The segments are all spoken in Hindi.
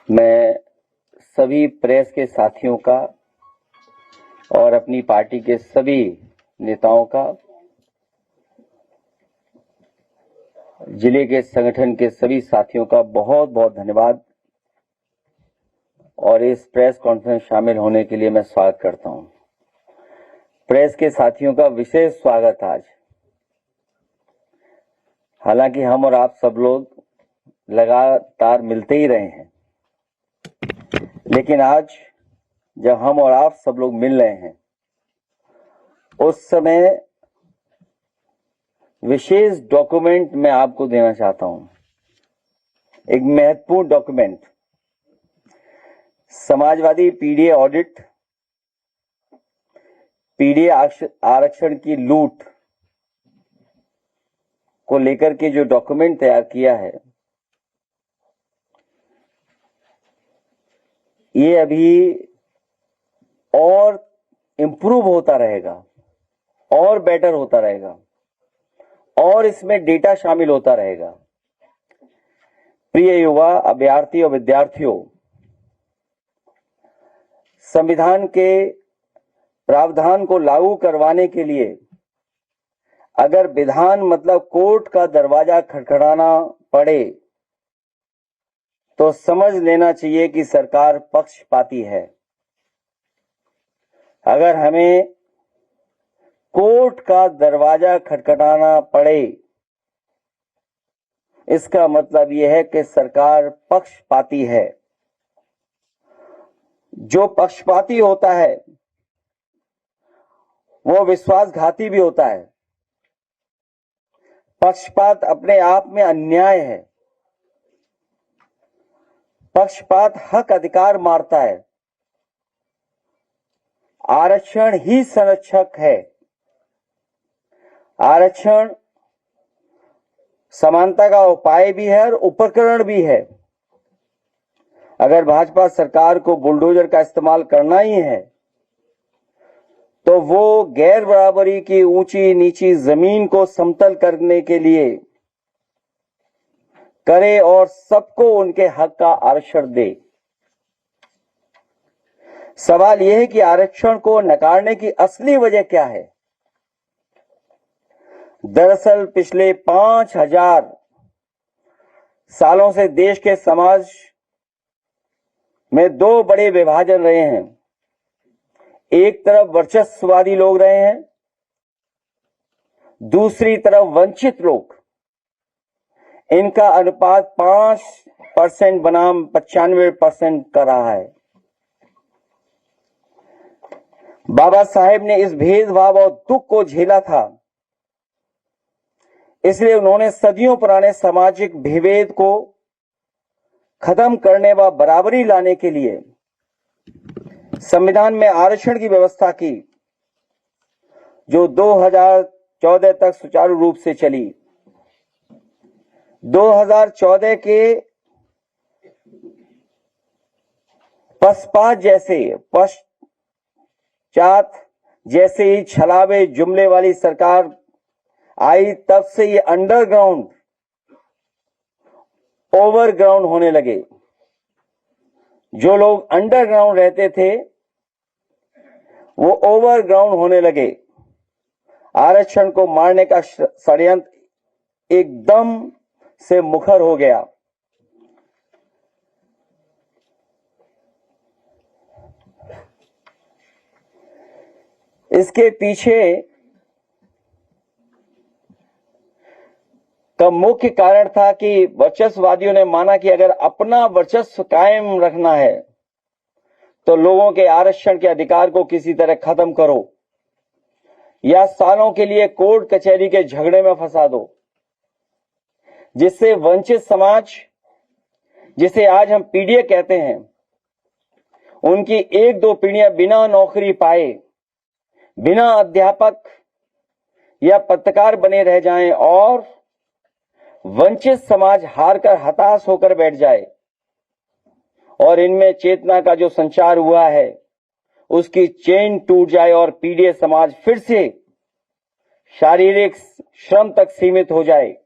मैं सभी प्रेस के साथियों का और अपनी पार्टी के सभी नेताओं का, जिले के संगठन के सभी साथियों का बहुत बहुत धन्यवाद और इस प्रेस कॉन्फ्रेंस शामिल होने के लिए मैं स्वागत करता हूं। प्रेस के साथियों का विशेष स्वागत आज। हालांकि हम और आप सब लोग लगातार मिलते ही रहे हैं, लेकिन आज जब हम और आप सब लोग मिल रहे हैं उस समय विशेष डॉक्यूमेंट मैं आपको देना चाहता हूं। एक महत्वपूर्ण document, Samajwadi PDA audit, PDA आरक्षण की लूट को लेकर के जो डॉक्यूमेंट तैयार किया है, ये अभी और इंप्रूव होता रहेगा और बेटर होता रहेगा और इसमें डेटा शामिल होता रहेगा। प्रिय युवा, अभ्यर्थी और विद्यार्थियों, संविधान के प्रावधान को लागू करवाने के लिए अगर विधान मतलब कोर्ट का दरवाजा खटखटाना पड़े तो समझ लेना चाहिए कि सरकार पक्षपाती है। अगर हमें कोर्ट का दरवाजा खटखटाना पड़े, इसका मतलब यह है कि सरकार पक्षपाती है। जो पक्षपाती होता है वो विश्वासघाती भी होता है। पक्षपात अपने आप में अन्याय है। पक्षपात हक अधिकार मारता है। आरक्षण ही संरक्षक है। आरक्षण समानता का उपाय भी है और उपकरण भी है। अगर भाजपा सरकार को बुलडोजर का इस्तेमाल करना ही है तो वो गैर बराबरी की ऊंची नीची जमीन को समतल करने के लिए करे और सबको उनके हक का आरक्षण दे। सवाल यह है कि आरक्षण को नकारने की असली वजह क्या है? दरअसल पिछले 5000 सालों से देश के समाज में दो बड़े विभाजन रहे हैं। एक तरफ वर्चस्ववादी लोग रहे हैं, दूसरी तरफ वंचित लोग। इनका अनुपात 5% बनाम 95% का रहा है। बाबा साहेब ने इस भेदभाव और दुख को झेला था, इसलिए उन्होंने सदियों पुराने सामाजिक विभेद को खत्म करने व बराबरी लाने के लिए संविधान में आरक्षण की व्यवस्था की, जो 2014 तक सुचारू रूप से चली। 2014 के पश्चात जैसे ही छलावे जुमले वाली सरकार आई, तब से ये अंडरग्राउंड ओवरग्राउंड होने लगे। जो लोग अंडरग्राउंड रहते थे वो ओवरग्राउंड होने लगे। आरक्षण को मारने का षड्यंत्र एकदम से मुखर हो गया। इसके पीछे का मुख्य कारण था कि वर्चस्ववादियों ने माना कि अगर अपना वर्चस्व कायम रखना है तो लोगों के आरक्षण के अधिकार को किसी तरह खत्म करो या सालों के लिए कोर्ट कचहरी के झगड़े में फंसा दो, जिससे वंचित समाज, जिसे आज हम पीडीए कहते हैं, उनकी 1-2 पीढ़ियां बिना नौकरी पाए, बिना अध्यापक या पत्रकार बने रह जाएं और वंचित समाज हारकर हताश होकर बैठ जाए और इनमें चेतना का जो संचार हुआ है उसकी चेन टूट जाए और पीडीए समाज फिर से शारीरिक श्रम तक सीमित हो जाए।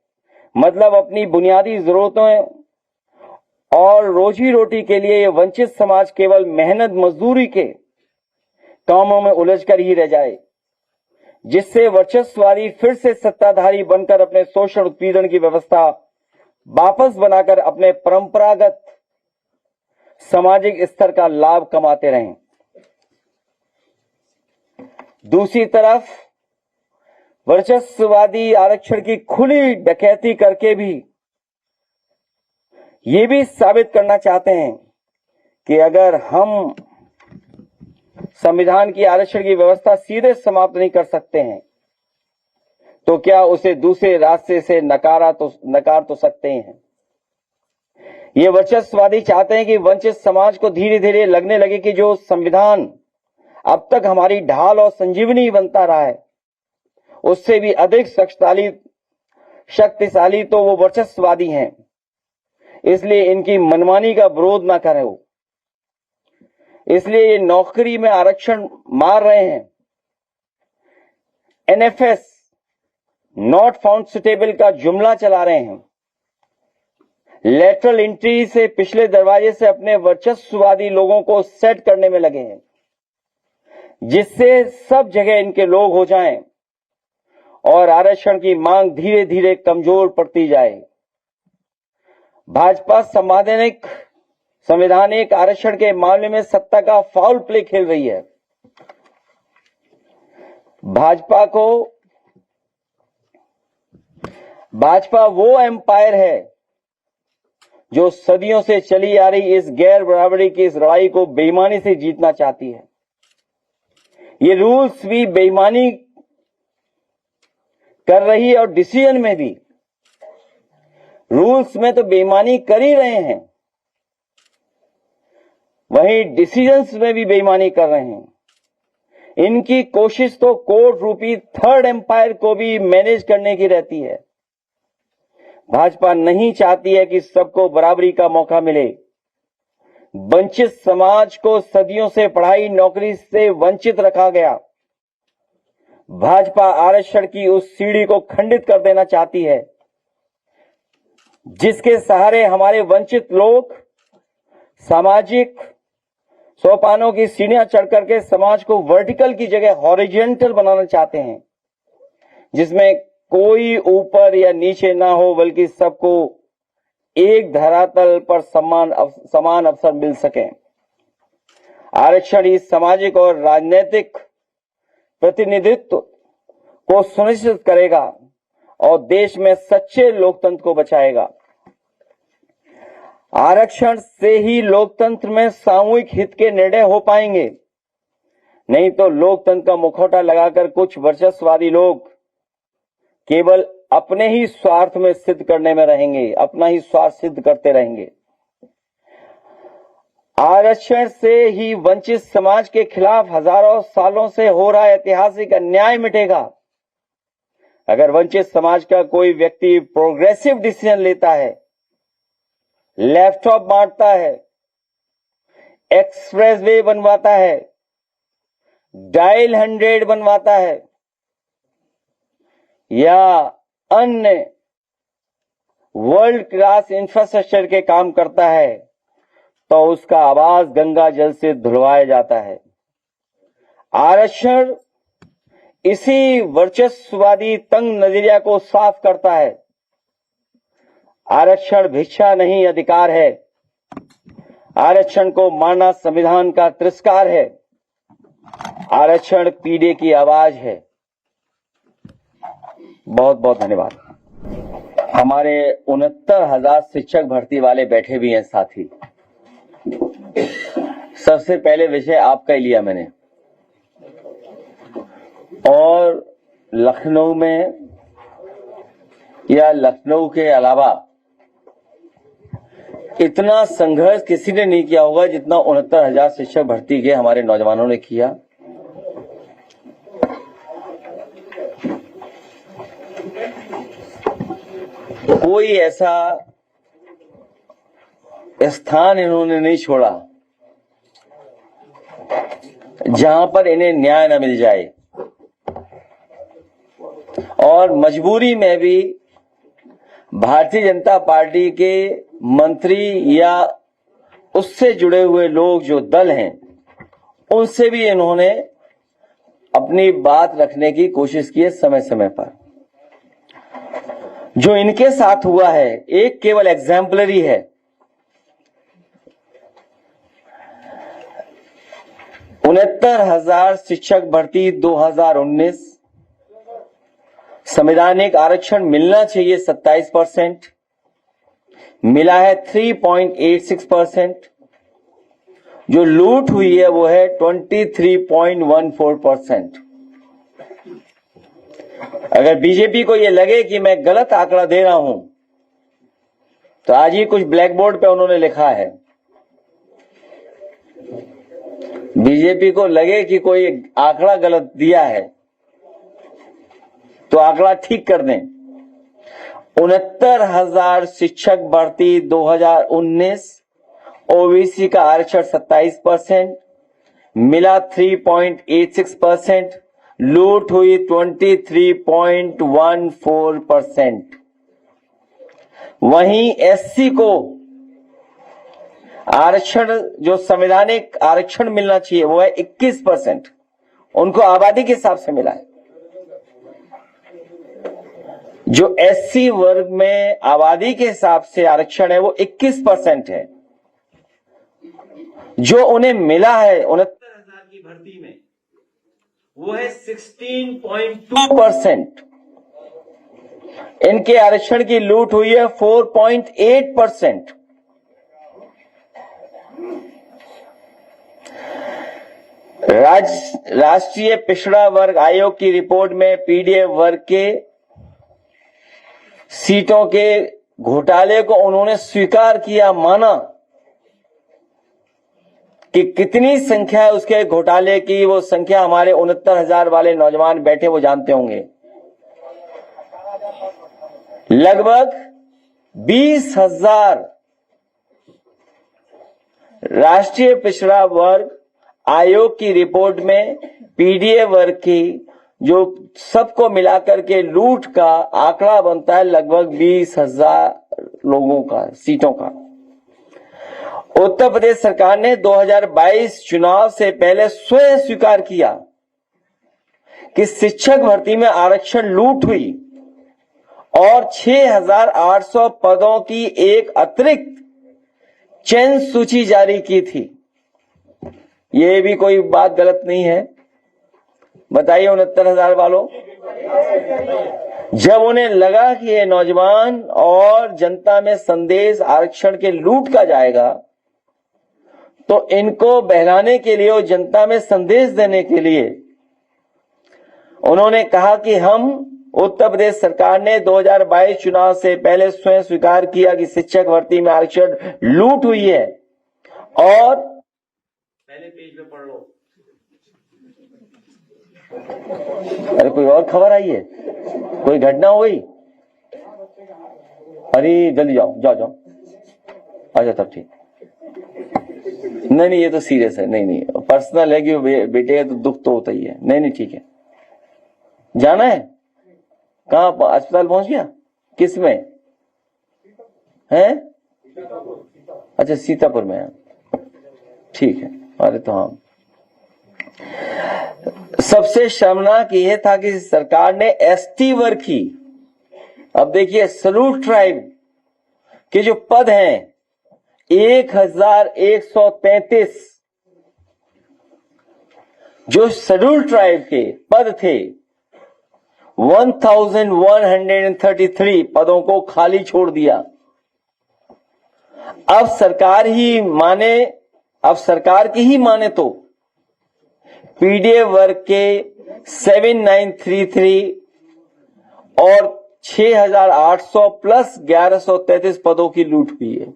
मतलब अपनी बुनियादी जरूरतों और रोजी रोटी के लिए ये वंचित समाज केवल मेहनत मजदूरी के कामों में उलझकर ही रह जाए, जिससे वर्चस्ववादी फिर से सत्ताधारी बनकर अपने शोषण उत्पीड़न की व्यवस्था वापस बनाकर अपने परंपरागत सामाजिक स्तर का लाभ कमाते रहें। दूसरी तरफ वर्चस्ववादी आरक्षण की खुली डकैती करके भी ये भी साबित करना चाहते हैं कि अगर हम संविधान की आरक्षण की व्यवस्था सीधे समाप्त नहीं कर सकते हैं तो क्या उसे दूसरे रास्ते से नकार तो सकते हैं। ये वर्चस्ववादी चाहते हैं कि वंचित समाज को धीरे धीरे लगने लगे कि जो संविधान अब तक हमारी ढाल और संजीवनी बनता रहा है उससे भी अधिक शक्तिशाली तो वो वर्चस्ववादी हैं, इसलिए इनकी मनमानी का विरोध ना करें। इसलिए ये नौकरी में आरक्षण मार रहे हैं। एनएफएस नॉट फाउंड सुटेबल का जुमला चला रहे हैं। लेटरल एंट्री से पिछले दरवाजे से अपने वर्चस्ववादी लोगों को सेट करने में लगे हैं, जिससे सब जगह इनके लोग हो जाएं और आरक्षण की मांग धीरे धीरे कमजोर पड़ती जाए। भाजपा संवैधानिक आरक्षण के मामले में सत्ता का फाउल प्ले खेल रही है। भाजपा वो एम्पायर है जो सदियों से चली आ रही इस गैर बराबरी की इस लड़ाई को बेईमानी से जीतना चाहती है। ये रूल्स भी बेईमानी कर रही है और डिसीजन में भी। रूल्स में तो बेईमानी कर ही रहे हैं, वहीं डिसीजंस में भी बेईमानी कर रहे हैं। इनकी कोशिश तो कोर्ट रूपी थर्ड एम्पायर को भी मैनेज करने की रहती है। भाजपा नहीं चाहती है कि सबको बराबरी का मौका मिले। वंचित समाज को सदियों से पढ़ाई नौकरी से वंचित रखा गया। भाजपा आरक्षण की उस सीढ़ी को खंडित कर देना चाहती है जिसके सहारे हमारे वंचित लोग सामाजिक सोपानों की सीढ़ियां चढ़ करके समाज को वर्टिकल की जगह हॉरिजॉन्टल बनाना चाहते हैं, जिसमें कोई ऊपर या नीचे ना हो बल्कि सबको एक धरातल पर समान अवसर मिल सके। आरक्षण इस सामाजिक और राजनीतिक प्रतिनिधित्व को सुनिश्चित करेगा और देश में सच्चे लोकतंत्र को बचाएगा। आरक्षण से ही लोकतंत्र में सामूहिक हित के निर्णय हो पाएंगे, नहीं तो लोकतंत्र का मुखौटा लगाकर कुछ वर्चस्ववादी लोग केवल अपने ही स्वार्थ में सिद्ध करने में रहेंगे, अपना ही स्वार्थ सिद्ध करते रहेंगे। आरक्षण से ही वंचित समाज के खिलाफ हजारों सालों से हो रहा ऐतिहासिक अन्याय मिटेगा। अगर वंचित समाज का कोई व्यक्ति प्रोग्रेसिव डिसीजन लेता है, लैपटॉप बांटता है, एक्सप्रेसवे बनवाता है, डायल 100 बनवाता है या अन्य वर्ल्ड क्लास इंफ्रास्ट्रक्चर के काम करता है तो उसका आवाज गंगा जल से धुलवाया जाता है। आरक्षण इसी वर्चस्ववादी तंग नजरिया को साफ करता है। आरक्षण भिक्षा नहीं, अधिकार है। आरक्षण को मानना संविधान का तिरस्कार है। आरक्षण पीढ़ी की आवाज है। बहुत बहुत धन्यवाद। हमारे 69,000 शिक्षक भर्ती वाले बैठे भी हैं साथी। सबसे पहले विषय आपका ही लिया मैंने, और लखनऊ में या लखनऊ के अलावा इतना संघर्ष किसी ने नहीं किया होगा जितना 69,000 शिक्षक भर्ती के हमारे नौजवानों ने किया। कोई ऐसा स्थान इन्होंने नहीं छोड़ा जहां पर इन्हें न्याय न मिल जाए, और मजबूरी में भी भारतीय जनता पार्टी के मंत्री या उससे जुड़े हुए लोग जो दल हैं, उनसे भी इन्होंने अपनी बात रखने की कोशिश की है समय समय पर। जो इनके साथ हुआ है एक केवल एग्जाम्पलरी है। उनहत्तर हजार शिक्षक भर्ती 2019, संवैधानिक आरक्षण मिलना चाहिए 27%, मिला है 3.86%, जो लूट हुई है वो है 23.14%। अगर बीजेपी को ये लगे कि मैं गलत आंकड़ा दे रहा हूं तो आज ही कुछ ब्लैक बोर्ड पे उन्होंने लिखा है। बीजेपी को लगे कि कोई आंकड़ा गलत दिया है तो आंकड़ा ठीक कर दें। 69,000 शिक्षक भर्ती 2019, ओबीसी का आरक्षण 27%, मिला 3.86%, लूट हुई 23.14%। वहीं एससी को आरक्षण, जो संवैधानिक आरक्षण मिलना चाहिए वो है 21%, उनको आबादी के हिसाब से मिला है। जो एससी वर्ग में आबादी के हिसाब से आरक्षण है वो 21% है। जो उन्हें मिला है 69,000 की भर्ती में वो है 16.2%। इनके आरक्षण की लूट हुई है 4.8%। राष्ट्रीय पिछड़ा वर्ग आयोग की रिपोर्ट में पीडीएफ वर्ग के सीटों के घोटाले को उन्होंने स्वीकार किया, माना कि कितनी संख्या है उसके घोटाले की। वो संख्या हमारे 69,000 वाले नौजवान बैठे वो जानते होंगे। लगभग 20,000 राष्ट्रीय पिछड़ा वर्ग आयोग की रिपोर्ट में पीडीए वर्ग की जो सबको मिलाकर के लूट का आंकड़ा बनता है लगभग 20,000 लोगों का, सीटों का। उत्तर प्रदेश सरकार ने 2022 चुनाव से पहले स्वयं स्वीकार किया कि शिक्षक भर्ती में आरक्षण लूट हुई और 6,800 पदों की एक अतिरिक्त चयन सूची जारी की थी। ये भी कोई बात गलत नहीं है, बताइए 69,000 वालों। जब उन्हें लगा कि ये नौजवान और जनता में संदेश आरक्षण के लूट का जाएगा तो इनको बहलाने के लिए और जनता में संदेश देने के लिए उन्होंने कहा कि हम उत्तर प्रदेश सरकार ने 2022 चुनाव से पहले स्वयं स्वीकार किया कि शिक्षक भर्ती में आरक्षण लूट हुई है। और पहले पेज पे पढ़ लो। अरे कोई और खबर आई है, कोई घटना हो गई? अरे जल्दी जाओ जाओ जाओ, अच्छा तब ठीक। नहीं ये तो सीरियस है, नहीं पर्सनल है कि बेटे है तो दुख तो होता ही है। नहीं ठीक है, जाना है। कहाँ अस्पताल पहुंच गया? किस में है? अच्छा सीतापुर में है, ठीक है। अरे तो हाँ, सबसे शर्मनाक यह था कि सरकार ने एसटी वर्ग की, अब देखिए शेड्यूल्ड ट्राइब के जो पद हैं 1133, जो शेड्यूल्ड ट्राइब के पद थे 1133 पदों को खाली छोड़ दिया। अब सरकार की ही माने तो पीडीए वर्ग के 7933 और 6,800 प्लस 1,133 पदों की लूट हुई है।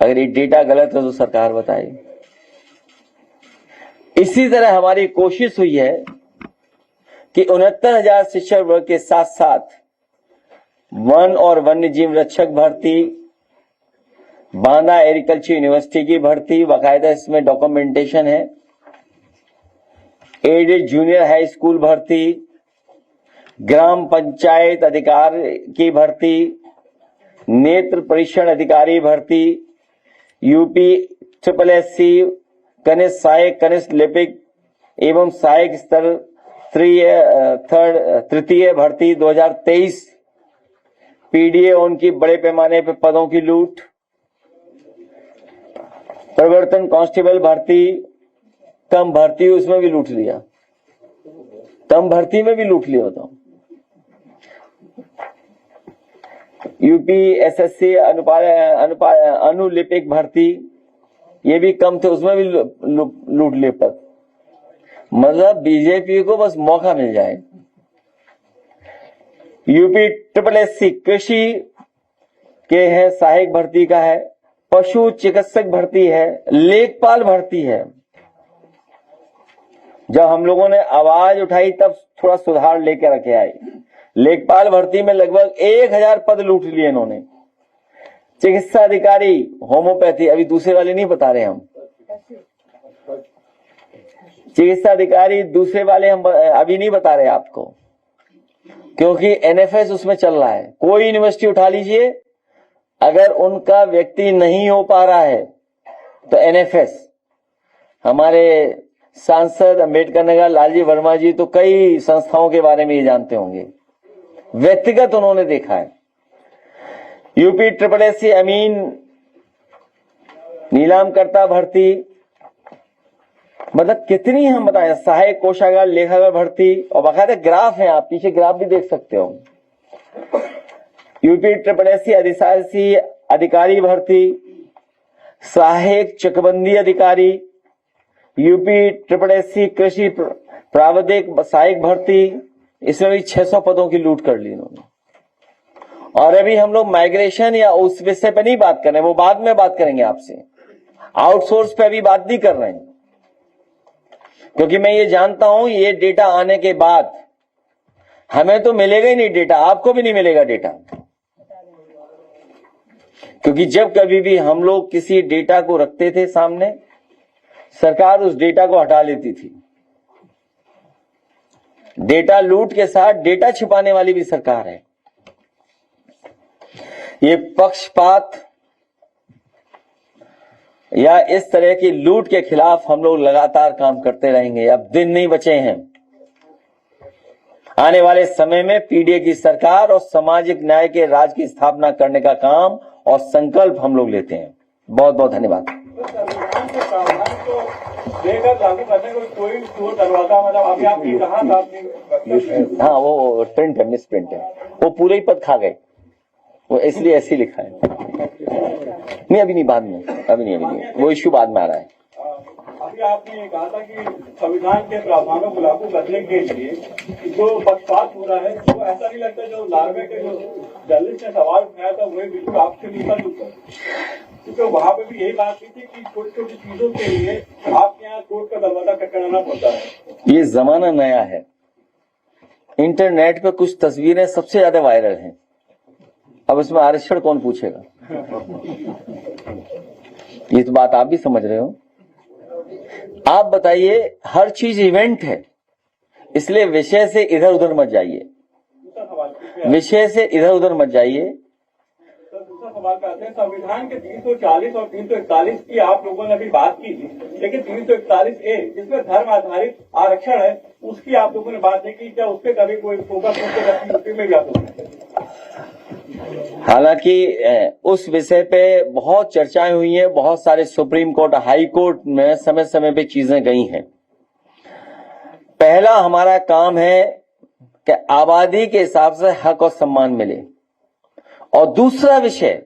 अगर ये डेटा गलत है तो सरकार बताए। इसी तरह हमारी कोशिश हुई है कि 69,000 शिक्षक वर्ग के साथ साथ वन और वन्य जीव रक्षक भर्ती, बांदा एग्रीकल्चर यूनिवर्सिटी की भर्ती, बाकायदा इसमें डॉक्यूमेंटेशन है, एडेड जूनियर हाई स्कूल भर्ती, ग्राम पंचायत अधिकार की भर्ती, नेत्र परीक्षण अधिकारी भर्ती, यूपी SSSC कनिष्ठ सहायक, कनिष्ठ लिपिक एवं सहायक स्तर तृतीय भर्ती 2023, पीडीए उनकी बड़े पैमाने पर पदों की लूट, प्रवर्तन कांस्टेबल भर्ती, कम भर्ती उसमें भी लूट लिया, कम भर्ती में भी लूट लिया होता। यूपी SSC अनुलिपिक भर्ती, ये भी कम थे, उसमें भी लूट लिए पद। मतलब बीजेपी को बस मौका मिल जाए। यूपी SSSC कृषि के है, सहायक भर्ती का है, पशु चिकित्सक भर्ती है, लेखपाल भर्ती है। जब हम लोगों ने आवाज उठाई तब थोड़ा सुधार लेकर रखे आए। लेखपाल भर्ती में लगभग 1000 पद लूट लिए इन्होंने। चिकित्सा अधिकारी होम्योपैथी, अभी दूसरे वाले नहीं बता रहे हम, चिकित्सा अधिकारी दूसरे वाले हम अभी नहीं बता रहे आपको, क्योंकि NFS उसमें चल रहा है। कोई यूनिवर्सिटी उठा लीजिए, अगर उनका व्यक्ति नहीं हो पा रहा है तो NFS, हमारे सांसद अम्बेडकर नगर लालजी वर्मा जी तो कई संस्थाओं के बारे में ये जानते होंगे, व्यक्तिगत उन्होंने देखा है। यूपी SSSC अमीन नीलामकर्ता भर्ती, मतलब कितनी हम बताएं, सहायक कोषागार लेखागार भर्ती, और बाकायदा ग्राफ है, आप पीछे ग्राफ भी देख सकते हो। यूपी SSSC अधिशासी अधिकारी भर्ती, सहायक चकबंदी अधिकारी, यूपी SSSC कृषि प्रावधिक सहायक भर्ती, इसमें भी 600 पदों की लूट कर ली इन्होंने। और अभी हम लोग माइग्रेशन या उस विषय पे नहीं बात कर रहे हैं, वो बाद में बात करेंगे आपसे। आउटसोर्स पे अभी बात नहीं कर रहे हैं, क्योंकि मैं ये जानता हूं ये डेटा आने के बाद हमें तो मिलेगा ही नहीं डेटा, आपको भी नहीं मिलेगा डेटा। क्योंकि जब कभी भी हम लोग किसी डेटा को रखते थे सामने, सरकार उस डेटा को हटा लेती थी। डेटा लूट के साथ डेटा छिपाने वाली भी सरकार है। ये पक्षपात या इस तरह की लूट के खिलाफ हम लोग लगातार काम करते रहेंगे। अब दिन नहीं बचे हैं। आने वाले समय में पीडीए की सरकार और सामाजिक न्याय के राज की स्थापना करने का काम और संकल्प हम लोग लेते हैं। बहुत बहुत धन्यवाद। हाँ, वो प्रिंट है, मिस प्रिंट है, वो पूरे ही पद खा गए, वो इसलिए ऐसे लिखा है। नहीं अभी नहीं, बाद में, अभी नहीं, वो इश्यू बाद में आ रहा है। अभी आपने ये कहा था कि संविधान के प्रावधानों को लागू करने के लिए जो पक्षपात हो रहा है, तो ऐसा नहीं लगता जो लार्वे के जो जर्नलिस्ट ने सवाल उठाया था वही बिल्कुल आपसे मिलता जुलता, क्योंकि वहां पे भी यही बात की थी कि छोटी छोटी चीजों के लिए आपके यहाँ कोर्ट का दरवाजा खटखटाना पड़ता है। ये जमाना नया है। इंटरनेट पे कुछ तस्वीरें सबसे ज्यादा वायरल हैं। अब इसमें आरक्षण कौन पूछेगा? ये तो बात आप भी समझ रहे हो। आप बताइए, हर चीज इवेंट है, इसलिए विषय से इधर उधर मत जाइए, विषय से इधर उधर मत जाइए। दूसरा सवाल करते हैं, संविधान के 340 और 341 की आप लोगों ने अभी बात की थी, लेकिन 341A जिसमें धर्म आधारित आरक्षण है, उसकी आप लोगों ने बात नहीं की। क्या उस पर कभी कोई फोकस यूपी में भी? हालांकि उस विषय पे बहुत चर्चाएं हुई हैं, बहुत सारे सुप्रीम कोर्ट, हाई कोर्ट में समय समय पे चीजें गई हैं। पहला हमारा काम है कि आबादी के हिसाब से हक और सम्मान मिले, और दूसरा विषय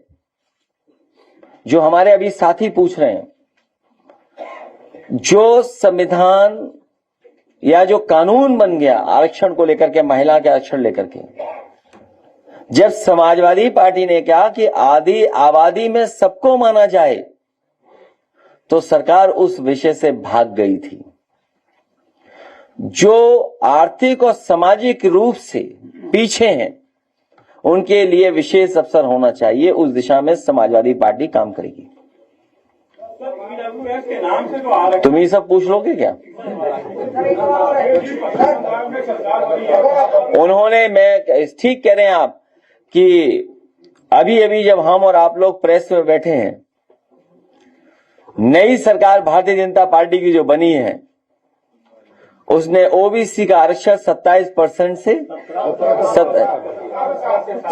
जो हमारे अभी साथी पूछ रहे हैं, जो संविधान या जो कानून बन गया आरक्षण को लेकर के, महिला के आरक्षण लेकर के, जब समाजवादी पार्टी ने कहा कि आदि आबादी में सबको माना जाए, तो सरकार उस विषय से भाग गई थी। जो आर्थिक और सामाजिक रूप से पीछे हैं, उनके लिए विशेष अवसर होना चाहिए। उस दिशा में समाजवादी पार्टी काम करेगी। तुम ये सब पूछ लोगे क्या? उन्होंने, मैं ठीक कह रहे हैं आप कि अभी अभी जब हम और आप लोग प्रेस में बैठे हैं, नई सरकार भारतीय जनता पार्टी की जो बनी है, उसने ओबीसी का आरक्षण 27% से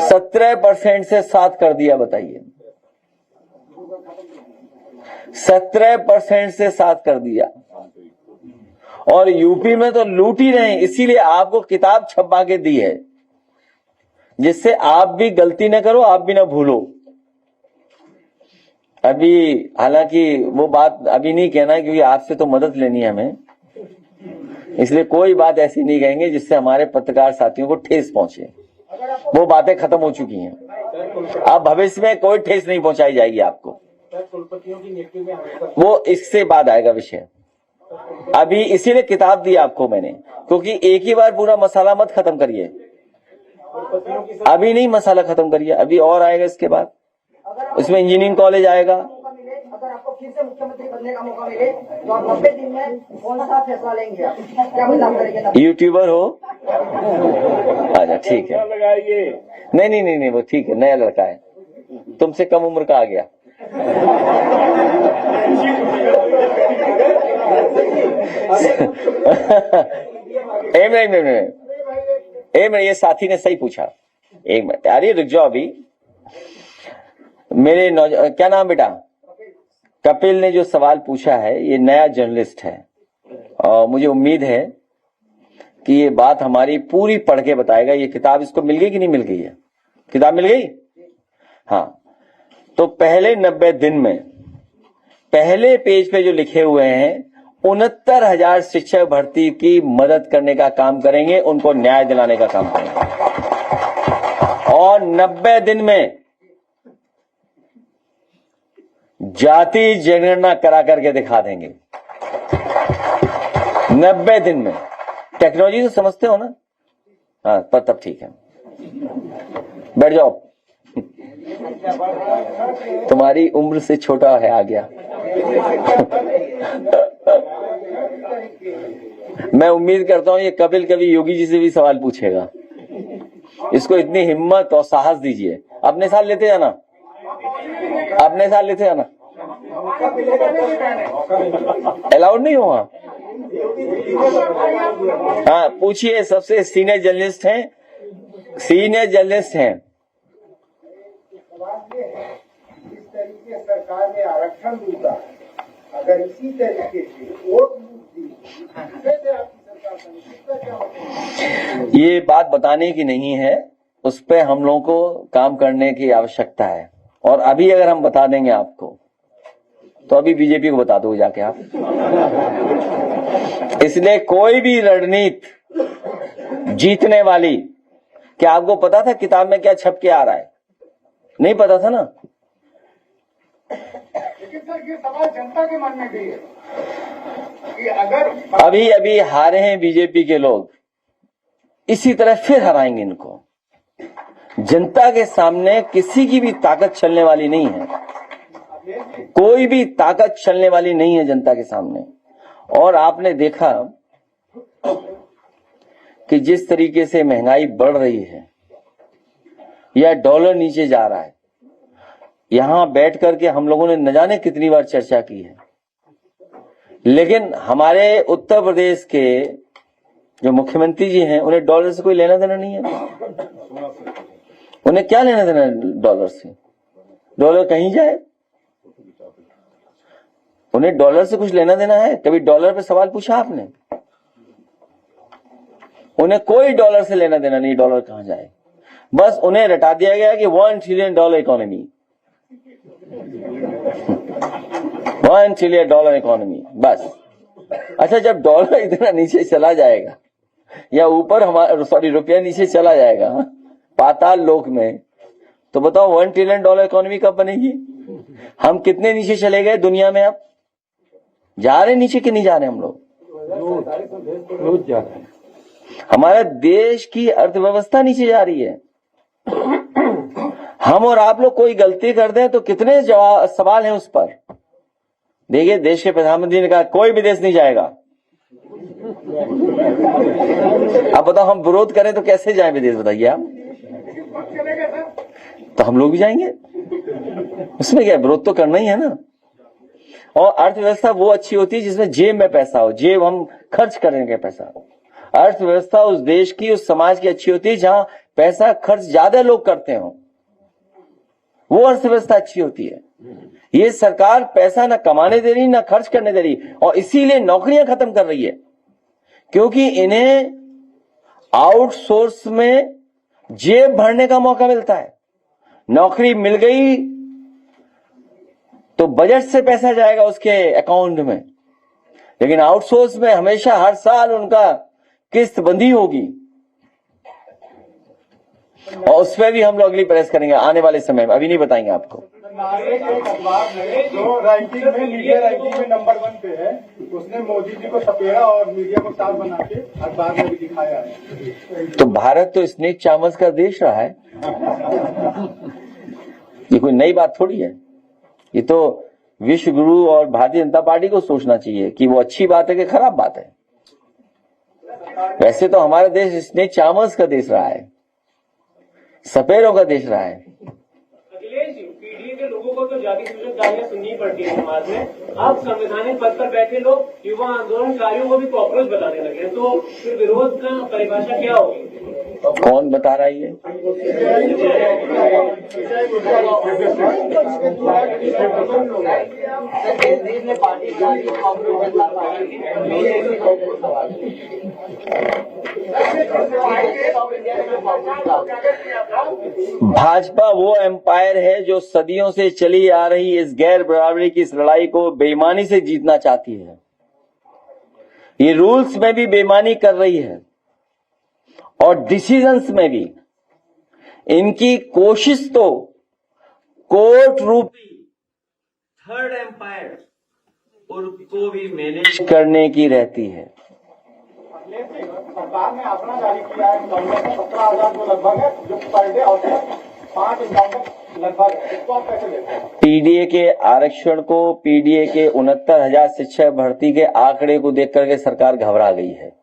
17% से 7 कर दिया। बताइए, 17% से 7 कर दिया। और यूपी में तो लूट ही रहे हैं, इसीलिए आपको किताब छपवा के दी है, जिससे आप भी गलती न करो, आप भी ना भूलो। अभी हालांकि वो बात अभी नहीं कहना है, क्योंकि आपसे तो मदद लेनी है हमें, इसलिए कोई बात ऐसी नहीं कहेंगे जिससे हमारे पत्रकार साथियों को ठेस पहुंचे। वो बातें खत्म हो चुकी हैं। अब भविष्य में कोई ठेस नहीं पहुंचाई जाएगी आपको। कुलपतियों की नियुक्ति में वो इससे बाद आएगा विषय। अभी इसीलिए किताब दी आपको मैंने, क्योंकि एक ही बार पूरा मसाला मत खत्म करिए। अभी नहीं मसाला खत्म करिए, अभी और आएगा इसके बाद। इसमें इंजीनियरिंग कॉलेज आएगा। अगर आपको फिर से मुख्यमंत्री बनने का मौका मिले तो आप 90 दिन में कौन सा फैसला लेंगे? आप क्या बदलाव करेंगे? यूट्यूबर हो? अच्छा ठीक है। नहीं नहीं नहीं नहीं, वो ठीक है, नया लड़का है, तुमसे कम उम्र का आ गया। एक मिनट, ये साथी ने सही पूछा। एक मिनट यार, ये रुक जाओ अभी। मेरे क्या नाम बेटा? कपिल ने जो सवाल पूछा है, ये नया जर्नलिस्ट है और मुझे उम्मीद है कि ये बात हमारी पूरी पढ़ के बताएगा। ये किताब इसको मिल गई कि नहीं मिल गई है? किताब मिल गई? हाँ। तो पहले 90 दिन में पहले पेज पे जो लिखे हुए हैं, 69,000 शिक्षक भर्ती की मदद करने का काम करेंगे, उनको न्याय दिलाने का काम करेंगे। और 90 दिन में जाति जनगणना करा करके दिखा देंगे। 90 दिन में। टेक्नोलॉजी तो समझते हो ना? हाँ, पर तब ठीक है, बैठ जाओ। तुम्हारी उम्र से छोटा है, आ गया। मैं उम्मीद करता हूं ये कपिल कभी योगी जी से भी सवाल पूछेगा। इसको इतनी हिम्मत और साहस दीजिए। अपने साथ लेते जाना, अपने साथ लेते जाना। अलाउड नहीं हुआ? हाँ, पूछिए। सबसे सीनियर जर्नलिस्ट हैं, सीनियर जर्नलिस्ट हैं। इस तरीके सरकार ने आरक्षण दूंगा, अगर इसी तरीके से वोट फिर आपकी सरकार क्या? ये बात बताने की नहीं है, उस पर हम लोगों को काम करने की आवश्यकता है। और अभी अगर हम बता देंगे आपको, तो अभी बीजेपी को बता दो जाके आप। इसलिए कोई भी रणनीति जीतने वाली, क्या आपको पता था किताब में क्या छप के आ रहा है? नहीं पता था ना? लेकिन सर, ये सवाल जनता के मन में भी है कि अगर अभी अभी हारे हैं बीजेपी के लोग, इसी तरह फिर हराएंगे इनको। जनता के सामने किसी की भी ताकत चलने वाली नहीं है, कोई भी ताकत चलने वाली नहीं है जनता के सामने। और आपने देखा कि जिस तरीके से महंगाई बढ़ रही है या डॉलर नीचे जा रहा है, यहां बैठ करके हम लोगों ने न जाने कितनी बार चर्चा की है, लेकिन हमारे उत्तर प्रदेश के जो मुख्यमंत्री जी हैं, उन्हें डॉलर से कोई लेना देना नहीं है। उन्हें क्या लेना देना डॉलर से? डॉलर कहीं जाए, उन्हें डॉलर से कुछ लेना देना है? कभी डॉलर पे सवाल पूछा आपने? उन्हें कोई डॉलर से लेना देना नहीं, डॉलर कहां जाए। बस उन्हें रटा दिया गया कि $1 ट्रिलियन इकोनॉमी, $1 ट्रिलियन इकोनॉमी, बस। अच्छा, जब डॉलर इतना नीचे चला जाएगा या ऊपर हमारा रुपया नीचे चला जाएगा पाताल लोक में, तो बताओ $1 ट्रिलियन इकोनॉमी कब बनेगी? हम कितने नीचे चले गए दुनिया में? अब जा रहे नीचे कि नहीं जा रहे हम लोग? रोज जा रहे हैं। हमारे देश की अर्थव्यवस्था नीचे जा रही है। हम और आप लोग कोई गलती कर दें तो कितने सवाल हैं उस पर। देखिए, देश के प्रधानमंत्री ने कहा कोई विदेश नहीं जाएगा। अब बताओ हम विरोध करें तो कैसे जाए विदेश? बताइए आप। तो हम लोग भी जाएंगे, उसमें क्या, विरोध तो करना ही है ना। और अर्थव्यवस्था वो अच्छी होती है जिसमें जेब में पैसा हो, जेब हम खर्च करेंगे पैसा। अर्थव्यवस्था उस देश की, उस समाज की अच्छी होती है जहां पैसा खर्च ज्यादा लोग करते हो, वो अर्थव्यवस्था अच्छी होती है। ये सरकार पैसा ना कमाने दे रही ना खर्च करने दे रही, और इसीलिए नौकरियां खत्म कर रही है, क्योंकि इन्हें आउटसोर्स में जेब भरने का मौका मिलता है। नौकरी मिल गई तो बजट से पैसा जाएगा उसके अकाउंट में, लेकिन आउटसोर्स में हमेशा हर साल उनका किस्त बंदी होगी, और उस पर भी हम लोग अगली प्रेस करेंगे आने वाले समय में, अभी नहीं बताएंगे आपको। नार्वे के एक अखबार में जो रैंकिंग में, मीडिया रैंकिंग में नंबर 1 पे है, उसने मोदी जी को सपेरा और मीडिया को स्टार बना के अखबार में भी दिखाया है। तो भारत तो स्नेक चामच का देश रहा है, ये कोई नई बात थोड़ी है। ये तो विश्व गुरु और भारतीय जनता पार्टी को सोचना चाहिए कि वो अच्छी बात है कि खराब बात है। वैसे तो हमारा देश स्नेक चामच का देश रहा है, सपेरों का देश रहा है। अखिलेश जी, पीढ़ी के लोगों को तो जाति सूचक गालियां सुननी पड़ती है समाज में। अब संवैधानिक पद पर बैठे लोग युवा आंदोलनकारियों को भी कॉकरोच बताने लगे, तो फिर विरोध का परिभाषा क्या होगी? कौन बता रहा है ये? भाजपा वो एम्पायर है जो सदियों से चली आ रही इस गैर बराबरी की इस लड़ाई को बेईमानी से जीतना चाहती है। ये रूल्स में भी बेईमानी कर रही है और डिसीजंस में भी। इनकी कोशिश तो कोर्ट रूपी थर्ड एम्पायर को भी मैनेज करने की रहती है। सरकार ने आंकड़ा जारी किया है, 17,000 जो लगभग है, जो पर डे औसत 5 इनकाउंटर लगभग, इसको आप कैसे देखते हैं? पीडीए के आरक्षण को, पीडीए के 69,000 शिक्षक भर्ती के आंकड़े को देख करके सरकार घबरा गई है।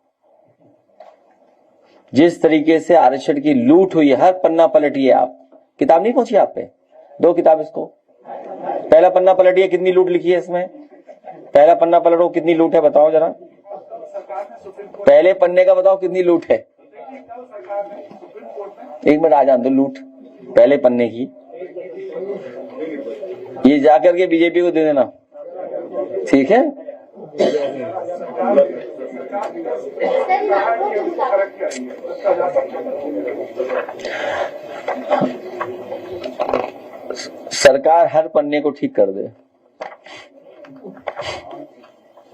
जिस तरीके से आरक्षण की लूट हुई है, हर पन्ना पलटिए आप, किताब नहीं पहुंची आप पे, 2 किताब इसको, पहला पन्ना पलटिए, कितनी लूट लिखी है इसमें, पहला पन्ना पलटो, कितनी लूट है बताओ जरा, पहले पन्ने का बताओ कितनी लूट है। एक मिनट आ जान दो, लूट पहले पन्ने की, ये जाकर के बीजेपी को दे देना, ठीक है। सरकार हर पन्ने को ठीक कर दे।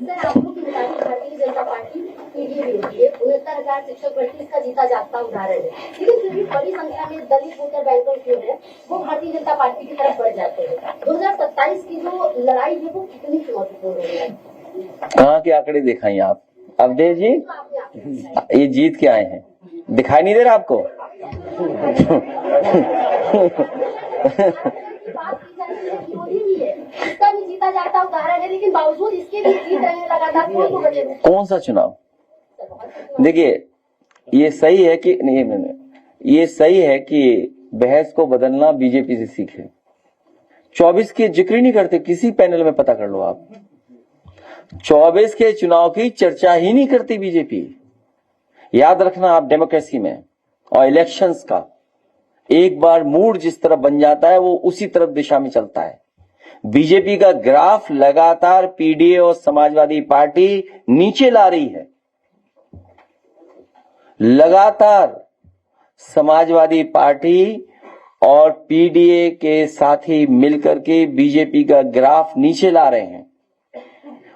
सर, आपको की बता दें, भारतीय जनता पार्टी पीडीए विरोधी है, 69,000 शिक्षक भर्ती इसका जीता जागता उदाहरण है, लेकिन फिर भी बड़ी संख्या में दलित वोटर बैंकर जो है वो भारतीय जनता पार्टी की तरफ बढ़ जाते हैं। 2027 की जो लड़ाई है वो कितनी चुनौतीपूर्ण है? कहाँ के आंकड़े दिखाई आप अवधेश जी? ये जीत के आए हैं, दिखाई नहीं दे रहा आपको? इसका भी जीता जाता उदाहरण है, लेकिन बावजूद इसके भी जीत रहे हैं लगातार, कोई को बचे। कौन सा चुनाव? देखिए, ये सही है कि नहीं, ये सही है कि बहस को बदलना बीजेपी से सीखे। 24 के जिक्र ही नहीं करते, किसी पैनल में पता कर लो आप, 24 के चुनाव की चर्चा ही नहीं करती बीजेपी। याद रखना आप, डेमोक्रेसी में और इलेक्शंस का एक बार मूड जिस तरफ बन जाता है वो उसी तरफ दिशा में चलता है। बीजेपी का ग्राफ लगातार पीडीए और समाजवादी पार्टी नीचे ला रही है, लगातार समाजवादी पार्टी और पीडीए के साथी मिलकर के बीजेपी का ग्राफ नीचे ला रहे हैं।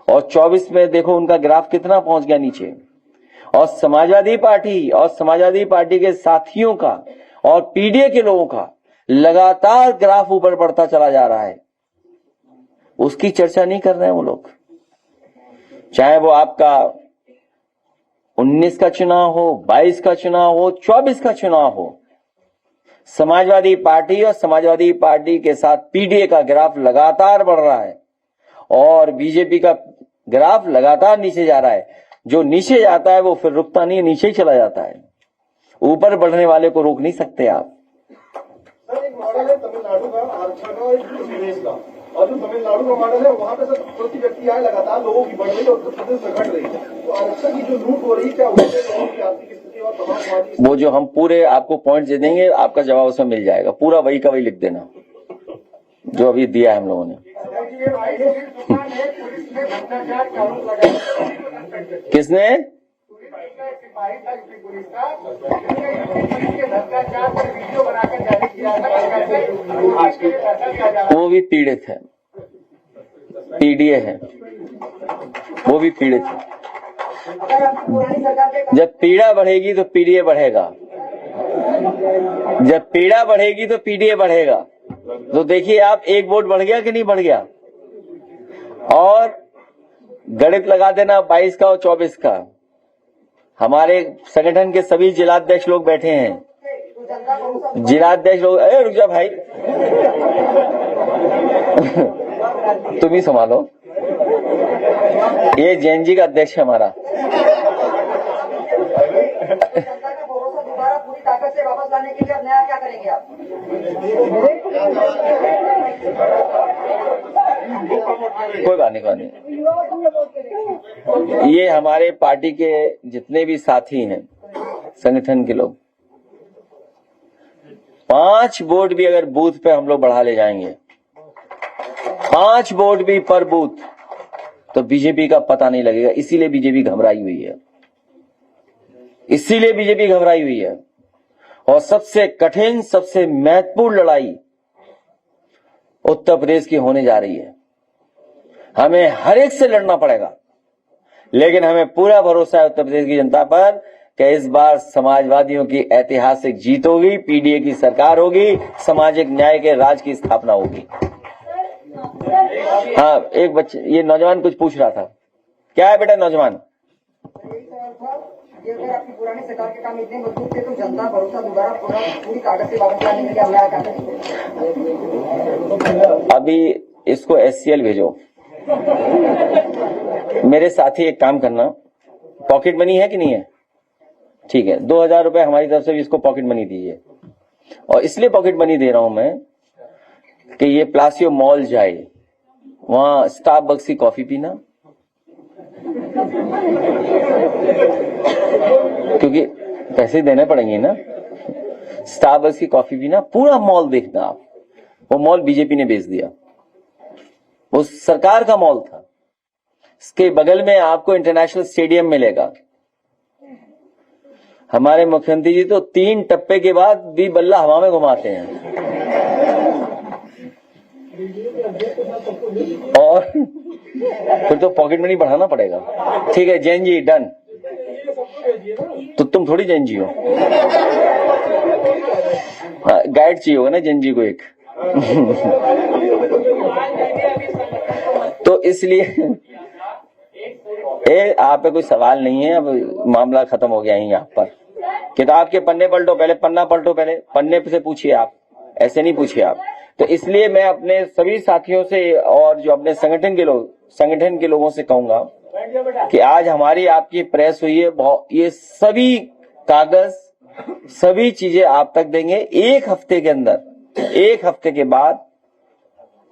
और 24 में देखो उनका ग्राफ कितना पहुंच गया नीचे। और समाजवादी पार्टी के साथियों का और पीडीए के लोगों का लगातार ग्राफ ऊपर बढ़ता चला जा रहा है, उसकी चर्चा नहीं कर रहे हैं वो लोग। चाहे वो आपका 19 का चुनाव हो, 22 का चुनाव हो, 24 का चुनाव हो, समाजवादी पार्टी और समाजवादी पार्टी के साथ पीडीए का ग्राफ लगातार बढ़ रहा है और बीजेपी का ग्राफ लगातार नीचे जा रहा है। जो नीचे जाता है वो फिर रुकता नहीं, नीचे ही चला जाता है। ऊपर बढ़ने वाले को रोक नहीं सकते आप। सर एक मॉडल है तमिलनाडु का आरक्षण और एक प्रदेश का, और जो तमिलनाडु का मॉडल है वहाँ पे सर प्रति व्यक्ति आय लगातार लोगों की बढ़ रही है और उत्तर प्रदेश में घट रही है। तो आरक्षण की जो लूट हो रही है क्या उससे लोगों की आर्थिक स्थिति और तमाम समाज वो जो हम पूरे आपको पॉइंट दे देंगे, आपका जवाब उसमें मिल जाएगा, पूरा वही का वही लिख देना जो अभी दिया है हम लोगों ने। किसने? वो भी पीड़ित है, पीडीए है, वो भी पीड़ित है। जब पीड़ा बढ़ेगी तो पीडीए बढ़ेगा, जब पीड़ा बढ़ेगी तो पीडीए बढ़ेगा। तो देखिए आप, एक वोट बढ़ गया कि नहीं बढ़ गया? और गणित लगा देना 22 का और 24 का। हमारे संगठन के सभी जिलाध्यक्ष लोग बैठे हैं, जिलाध्यक्ष लोग। अरे रुक जा भाई तुम ही संभालो, ये जैन जी का अध्यक्ष है हमारा। पूरी ताकत से वापस लाने के लिए अब नया क्या करेंगे आप? कोई बात नहीं, कोई नहीं। ये हमारे पार्टी के जितने भी साथी हैं, संगठन के लोग, 5 वोट भी अगर बूथ पे हम लोग बढ़ा ले जाएंगे, 5 वोट भी पर बूथ, तो बीजेपी का पता नहीं लगेगा। इसीलिए बीजेपी घबराई हुई है, इसीलिए बीजेपी घबराई हुई है। और सबसे कठिन, सबसे महत्वपूर्ण लड़ाई उत्तर प्रदेश की होने जा रही है। हमें हर एक से लड़ना पड़ेगा, लेकिन हमें पूरा भरोसा है उत्तर प्रदेश की जनता पर कि इस बार समाजवादियों की ऐतिहासिक जीत होगी, पीडीए की सरकार होगी, सामाजिक न्याय के राज की स्थापना होगी। हाँ, एक बच्चे, ये नौजवान कुछ पूछ रहा था। क्या है बेटा नौजवान? ये अगर आपकी पुरानी सरकार के काम इतने मजबूत थे तो जनता भरोसा दोबारा पूरी ताकत से वापस लाने के लिए नया क्या करेंगे? अभी इसको SCL भेजो। मेरे साथी एक काम करना, पॉकेट मनी है कि नहीं है? ठीक है, 2000 रुपए हमारी तरफ से भी इसको पॉकेट मनी दीजिए। और इसलिए पॉकेट मनी दे रहा हूं मैं कि ये प्लासियो मॉल जाए, वहां स्टारबक्स की कॉफी पीना, क्योंकि पैसे देने पड़ेंगे ना। स्टारबक्स की कॉफी पीना, पूरा मॉल देखना आप। वो मॉल बीजेपी ने बेच दिया, वो सरकार का मॉल था। इसके बगल में आपको इंटरनेशनल स्टेडियम मिलेगा। हमारे मुख्यमंत्री जी तो 3 टप्पे के बाद भी बल्ला हवा में घुमाते हैं। और फिर तो पॉकेट मनी बढ़ाना पड़ेगा। ठीक है जैन जी, डन। तो तुम थोड़ी जैन जी हो, गाइड चाहिए होगा ना जैन जी को एक। तो इसलिए आप पे कोई सवाल नहीं है, अब मामला खत्म हो गया है यहाँ पर। किताब के पन्ने पलटो, पहले पन्ना पलटो, पहले पन्ने से पूछिए आप, ऐसे नहीं पूछिए आप। तो इसलिए मैं अपने सभी साथियों से और जो अपने संगठन के लोगों से कहूंगा कि आज हमारी आपकी प्रेस हुई है, ये सभी कागज, सभी चीजें आप तक देंगे। 1 हफ्ते के अंदर, 1 हफ्ते के बाद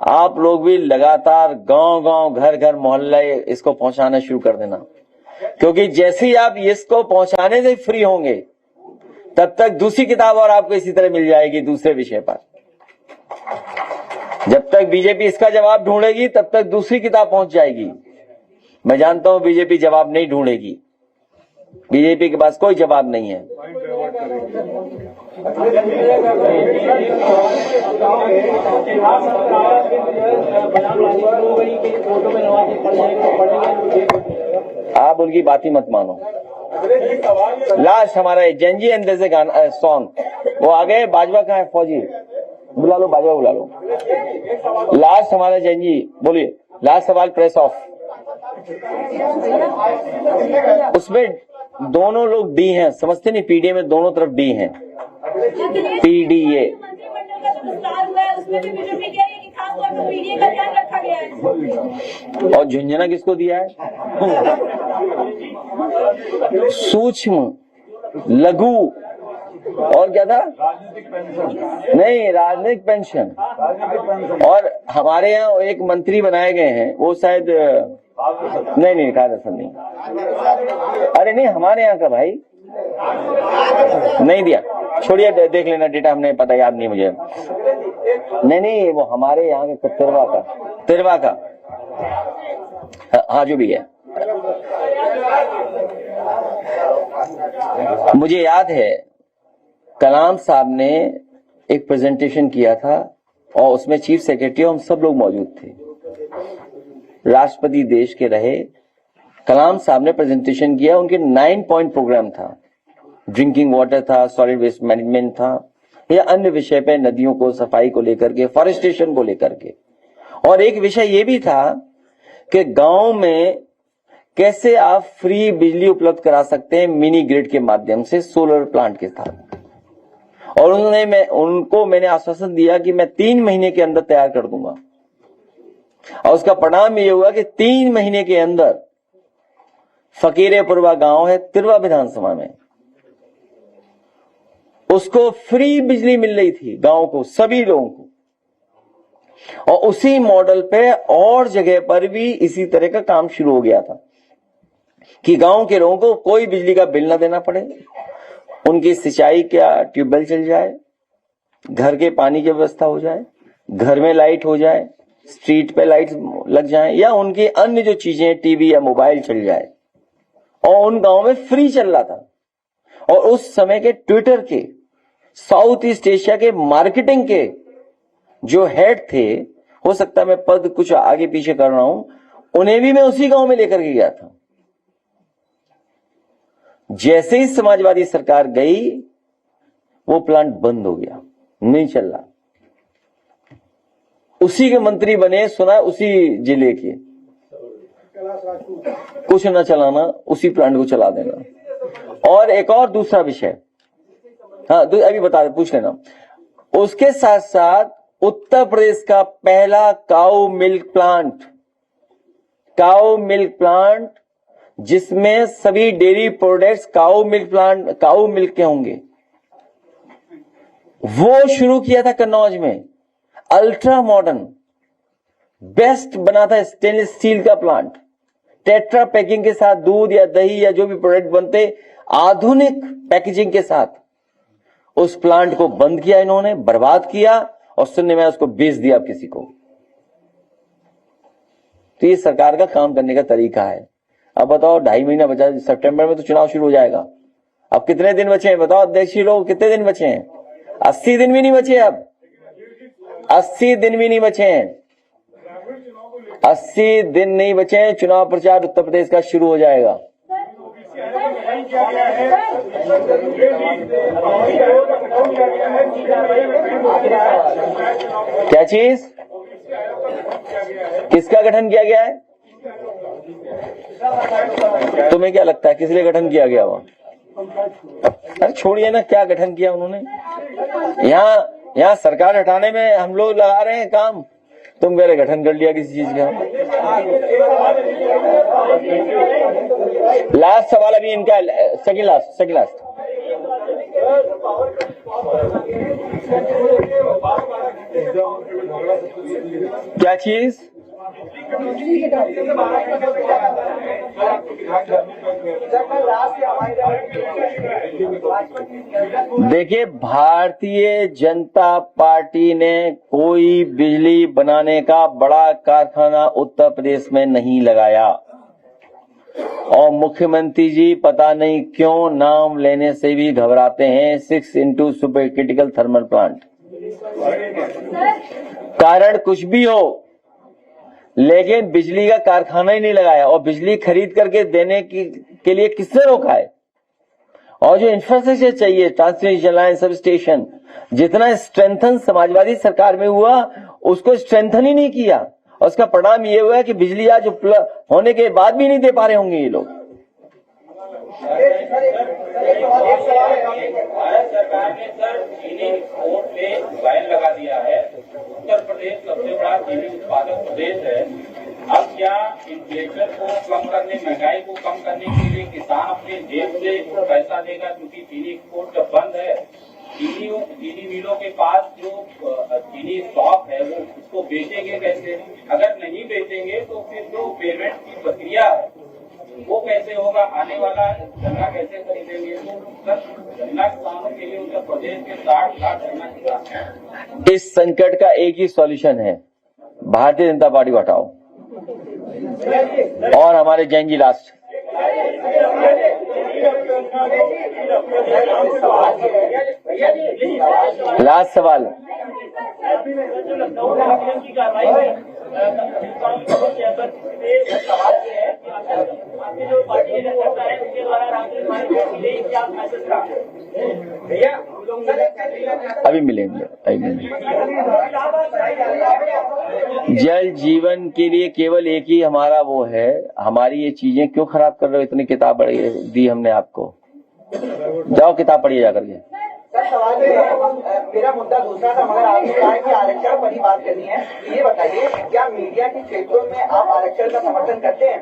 आप लोग भी लगातार गांव-गांव, घर-घर, मोहल्ले इसको पहुंचाना शुरू कर देना, क्योंकि जैसे ही आप इसको पहुंचाने से फ्री होंगे, तब तक दूसरी किताब और आपको इसी तरह मिल जाएगी दूसरे विषय पर। जब तक बीजेपी इसका जवाब ढूंढेगी, तब तक दूसरी किताब पहुंच जाएगी। मैं जानता हूं बीजेपी जवाब नहीं ढूंढेगी, बीजेपी के पास कोई जवाब नहीं है। आप उनकी बात ही मत मानो। लास्ट हमारा जैन जी एंड जैसे गाना सॉन्ग, वो आ गए। बाजवा कहाँ है? फौजी बुला लो, बाजवा बुला लो। लास्ट हमारा जैन जी, बोलिए लास्ट सवाल, प्रेस ऑफ। उसमें दोनों लोग डी हैं, समझते नहीं? पीडीए में दोनों तरफ डी हैं। पीडीए और झुंझुनू किसको दिया है? सूक्ष्म लघु और क्या था? राजनीतिक पेंशन, नहीं, राजनीतिक पेंशन। राजनीतिक पेंशन और हमारे यहाँ एक मंत्री बनाए गए हैं, वो शायद नहीं कायदे नहीं, अरे नहीं हमारे यहाँ का भाई नहीं दिया, छोड़िए देख लेना डेटा, हमने पता याद नहीं मुझे। नहीं वो हमारे यहाँ के तिरवा का हाँ जो भी है, मुझे याद है कलाम साहब ने एक प्रेजेंटेशन किया था और उसमें चीफ सेक्रेटरी हम सब लोग मौजूद थे, राष्ट्रपति देश के रहे। कलाम साहब ने प्रेजेंटेशन किया, उनके 9 पॉइंट प्रोग्राम था, ड्रिंकिंग वाटर था, सॉलिड वेस्ट मैनेजमेंट था, या अन्य विषय पे नदियों को सफाई को लेकर के, फॉरेस्टेशन को लेकर के। और एक विषय ये भी था कि गांव में कैसे आप फ्री बिजली उपलब्ध करा सकते हैं मिनी ग्रिड के माध्यम से, सोलर प्लांट के साथ। और उनको मैंने आश्वासन दिया कि मैं 3 महीने के अंदर तैयार कर दूंगा, और उसका परिणाम ये हुआ कि 3 महीने के अंदर फकीरेपुरवा गांव है तिरवा विधानसभा में, उसको फ्री बिजली मिल रही थी गांव को, सभी लोगों को। और उसी मॉडल पे और जगह पर भी इसी तरह का काम शुरू हो गया था कि गांव के लोगों को कोई बिजली का बिल ना देना पड़े, उनकी सिंचाई का ट्यूबवेल चल जाए, घर के पानी की व्यवस्था हो जाए, घर में लाइट हो जाए, स्ट्रीट पे लाइट लग जाए, या उनकी अन्य जो चीजें टीवी या मोबाइल चल जाए। और उन गांव में फ्री चल रहा था। और उस समय के ट्विटर के साउथ ईस्ट एशिया के मार्केटिंग के जो हेड थे, हो सकता है मैं पद कुछ आगे पीछे कर रहा हूं, उन्हें भी मैं उसी गांव में लेकर के गया था। जैसे ही समाजवादी सरकार गई वो प्लांट बंद हो गया, नहीं चल रहा। उसी के मंत्री बने, सुना उसी जिले के, कुछ न चलाना, उसी प्लांट को चला देना। और एक और दूसरा विषय, हाँ अभी बता पूछ लेना, उसके साथ साथ उत्तर प्रदेश का पहला काऊ मिल्क प्लांट जिसमें सभी डेयरी प्रोडक्ट्स काऊ मिल्क के होंगे, वो शुरू किया था कन्नौज में। अल्ट्रा मॉडर्न बेस्ट बना था, स्टेनलेस स्टील का प्लांट, टेट्रा पैकिंग के साथ दूध या दही या जो भी प्रोडक्ट बनते आधुनिक पैकेजिंग के साथ। उस प्लांट को बंद किया इन्होंने, बर्बाद किया, और सुनने में उसको बेच दिया किसी को। तो ये सरकार का काम करने का तरीका है। अब बताओ 2.5 महीना बचा, सितंबर में तो चुनाव शुरू हो जाएगा। अब कितने दिन बचे हैं बताओ अध्यक्ष जी लोग, कितने दिन बचे हैं? 80 दिन भी नहीं बचे, अब 80 दिन भी नहीं बचे हैं, 80 दिन नहीं बचे हैं, चुनाव प्रचार उत्तर प्रदेश का शुरू हो जाएगा। क्या चीज, किसका गठन किया गया है? तुम्हें क्या लगता है किस लिए गठन किया गया हुआ? अरे छोड़िए ना, क्या गठन किया उन्होंने? यहाँ सरकार हटाने में हम लोग लगा रहे हैं काम, तुम मेरे गठन कर लिया किसी चीज का। लास्ट सवाल अभी इनका, सेकंड लास्ट क्या चीज? देखिए, भारतीय जनता पार्टी ने कोई बिजली बनाने का बड़ा कारखाना उत्तर प्रदेश में नहीं लगाया, और मुख्यमंत्री जी पता नहीं क्यों नाम लेने से भी घबराते हैं। 6 सुपर क्रिटिकल थर्मल प्लांट, कारण कुछ भी हो, लेकिन बिजली का कारखाना ही नहीं लगाया। और बिजली खरीद करके देने के लिए किसने रोका है? और जो इंफ्रास्ट्रक्चर चाहिए, ट्रांसमिशन लाइन, सब स्टेशन, जितना स्ट्रेंथन समाजवादी सरकार में हुआ उसको स्ट्रेंथन ही नहीं किया, और उसका परिणाम ये हुआ कि बिजली आज होने के बाद भी नहीं दे पा रहे होंगे ये लोग। भारत सरकार ने सर चीनी एक्सपोर्ट पे बैन लगा दिया है। उत्तर प्रदेश सबसे बड़ा चीनी उत्पादक प्रदेश है। अब क्या इन्फ्लेशन को कम करने, महंगाई को कम करने के लिए किसान अपने जेब से पैसा देगा, क्योंकि चीनी एक्सपोर्ट जब बंद है चीनी मिलों के पास जो चीनी स्टॉक है वो उसको बेचेंगे कैसे? अगर नहीं बेचेंगे तो फिर जो पेमेंट की प्रक्रिया है वो कैसे होगा? आने वाला गन्ना कैसे खरीदेंगे? तो गन्ना किसानों के लिए उत्तर प्रदेश के 60 लाख गन्ना किसान, इस संकट का एक ही सॉल्यूशन है, भारतीय जनता पार्टी को हटाओ और हमारे जैनजी लास्ट। लास्ट सवाल, अभी मिलेंगे। जल जीवन के लिए केवल एक ही हमारा वो है, हमारी ये चीजें क्यों खराब कर रहे हो? इतनी किताब दी हमने आपको, जाओ किताब पढ़िए जाकर के। सर सवाल मेरा मुद्दा दूसरा था, मगर आपने कहा कि आरक्षण पर ही बात करनी है। ये बताइए, क्या मीडिया के क्षेत्रों में आप आरक्षण का समर्थन करते हैं?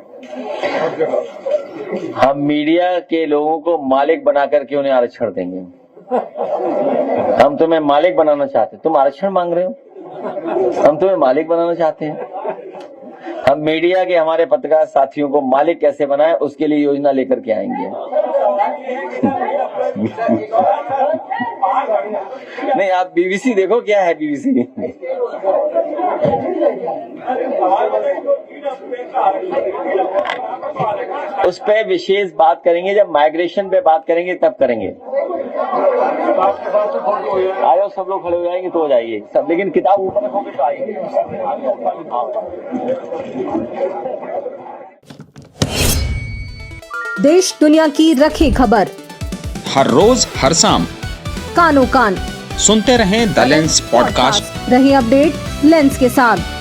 हम मीडिया के लोगों को मालिक बना करके उन्हें आरक्षण देंगे। हम तुम्हें मालिक बनाना चाहते, तुम आरक्षण मांग रहे हो, हम तुम्हें मालिक बनाना चाहते हैं। हम मीडिया के हमारे पत्रकार साथियों को मालिक कैसे बनाए उसके लिए योजना लेकर के आएंगे। नहीं, आप बीबीसी देखो, क्या है बीबीसी। उस पे विशेष बात करेंगे, जब माइग्रेशन पे बात करेंगे तब करेंगे। आयो सब लोग खड़े हो जाएंगे तो हो जाइए सब, लेकिन किताब ऊपर रखोगे तो आएंगे। देश दुनिया की रखी खबर हर रोज हर शाम कानो कान सुनते रहें द लेंस पॉडकास्ट। रहे अपडेट लेंस के साथ।